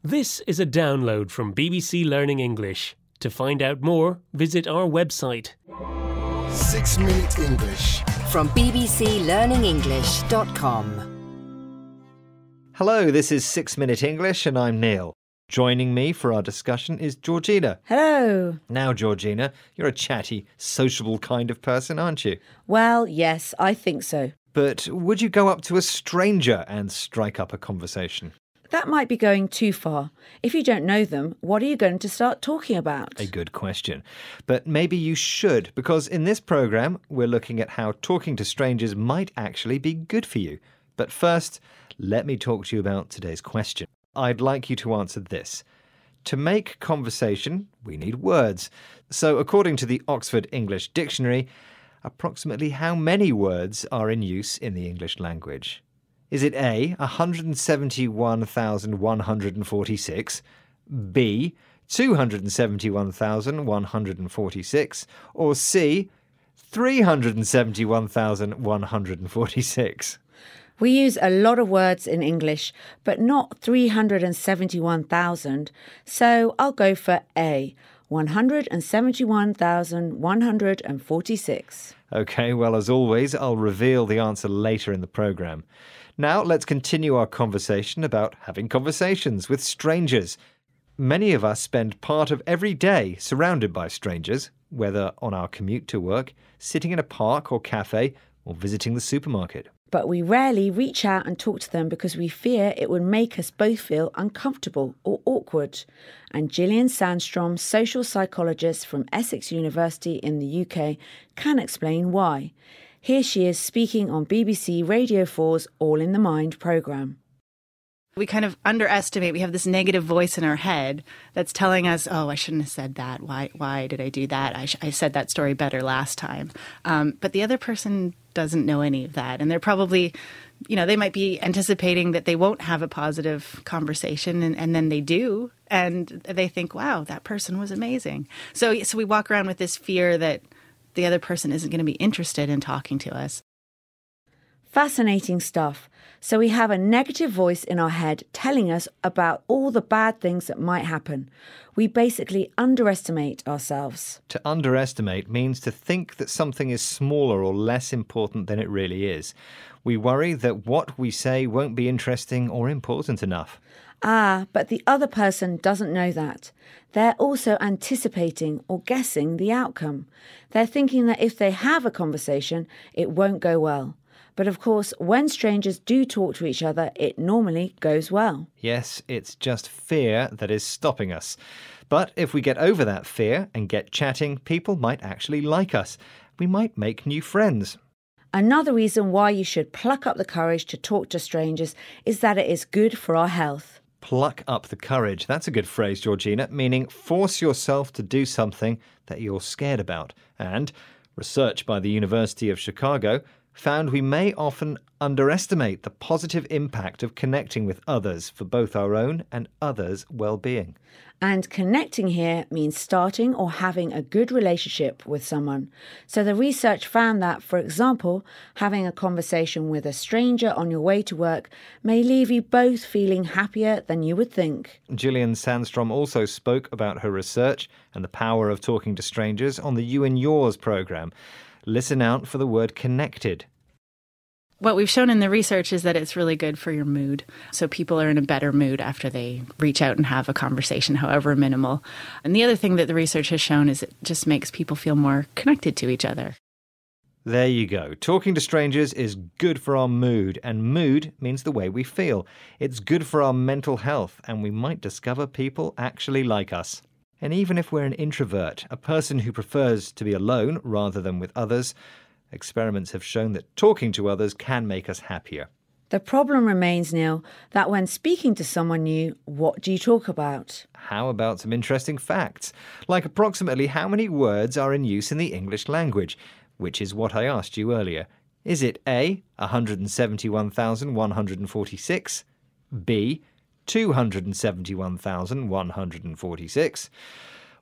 This is a download from BBC Learning English. To find out more, visit our website. 6 Minute English from bbclearningenglish.com. Hello, this is 6 Minute English and I'm Neil. Joining me for our discussion is Georgina. Hello. Now, Georgina, you're a chatty, sociable kind of person, aren't you? Well, yes, I think so. But would you go up to a stranger and strike up a conversation? That might be going too far. If you don't know them, what are you going to start talking about? A good question. But maybe you should, because in this programme, we're looking at how talking to strangers might actually be good for you. But first, let me talk to you about today's question. I'd like you to answer this. To make conversation, we need words. So according to the Oxford English Dictionary, approximately how many words are in use in the English language? Is it A, 171,146, B, 271,146, or C, 371,146? We use a lot of words in English, but not 371,000, so I'll go for A, 171,146. OK, well, as always, I'll reveal the answer later in the programme. Now, let's continue our conversation about having conversations with strangers. Many of us spend part of every day surrounded by strangers, whether on our commute to work, sitting in a park or cafe, or visiting the supermarket. But we rarely reach out and talk to them because we fear it would make us both feel uncomfortable or awkward. And Gillian Sandstrom, social psychologist from Essex University in the UK, can explain why. Here she is speaking on BBC Radio 4's All in the Mind programme. We kind of underestimate. We have this negative voice in our head that's telling us, oh, I shouldn't have said that. Why did I do that? I said that story better last time. But the other person doesn't know any of that. And they're probably, they might be anticipating that they won't have a positive conversation. And then they do. And they think, wow, that person was amazing. So we walk around with this fear that the other person isn't going to be interested in talking to us. Fascinating stuff. So we have a negative voice in our head telling us about all the bad things that might happen. We basically underestimate ourselves. To underestimate means to think that something is smaller or less important than it really is. We worry that what we say won't be interesting or important enough. But the other person doesn't know that. They're also anticipating or guessing the outcome. They're thinking that if they have a conversation, it won't go well. But of course, when strangers do talk to each other, it normally goes well. Yes, it's just fear that is stopping us. But if we get over that fear and get chatting, people might actually like us. We might make new friends. Another reason why you should pluck up the courage to talk to strangers is that it is good for our health. Pluck up the courage. That's a good phrase, Georgina, meaning force yourself to do something that you're scared about. And research by the University of Chicago found we may often underestimate the positive impact of connecting with others for both our own and others' well-being. And connecting here means starting or having a good relationship with someone. So the research found that, for example, having a conversation with a stranger on your way to work may leave you both feeling happier than you would think. Gillian Sandstrom also spoke about her research and the power of talking to strangers on the You and Yours programme. Listen out for the word connected. What we've shown in the research is that it's really good for your mood. So people are in a better mood after they reach out and have a conversation, however minimal. And the other thing that the research has shown is it just makes people feel more connected to each other. There you go. Talking to strangers is good for our mood, and mood means the way we feel. It's good for our mental health, and we might discover people actually like us. And even if we're an introvert, a person who prefers to be alone rather than with others, experiments have shown that talking to others can make us happier. The problem remains, Neil, that when speaking to someone new, what do you talk about? How about some interesting facts? Like approximately how many words are in use in the English language, which is what I asked you earlier. Is it A, 171,146, B, 271,146,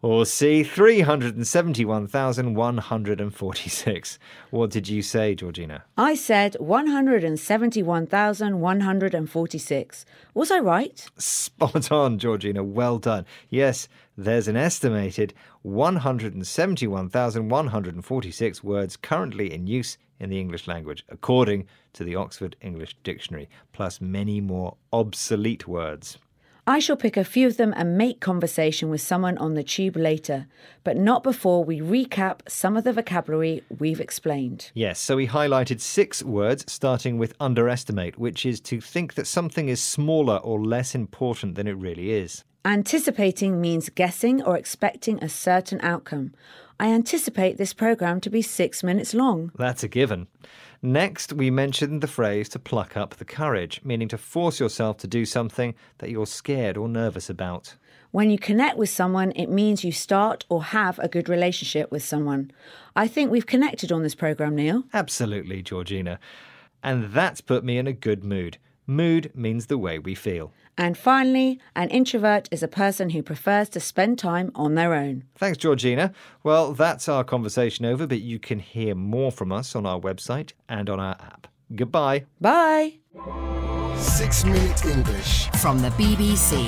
Or C, 371,146. What did you say, Georgina? I said 171,146. Was I right? Spot on, Georgina. Well done. Yes, there's an estimated 171,146 words currently in use in the English language, according to the Oxford English Dictionary, plus many more obsolete words. I shall pick a few of them and make conversation with someone on the tube later, but not before we recap some of the vocabulary we've explained. Yes, so we highlighted 6 words, starting with underestimate, which is to think that something is smaller or less important than it really is. Anticipating means guessing or expecting a certain outcome. I anticipate this programme to be 6 minutes long. That's a given. Next, we mentioned the phrase to pluck up the courage, meaning to force yourself to do something that you're scared or nervous about. When you connect with someone, it means you start or have a good relationship with someone. I think we've connected on this programme, Neil. Absolutely, Georgina. And that's put me in a good mood. Mood means the way we feel. And finally, an introvert is a person who prefers to spend time on their own. Thanks, Georgina. Well, that's our conversation over, but you can hear more from us on our website and on our app. Goodbye. Bye. 6 Minute English. From the BBC.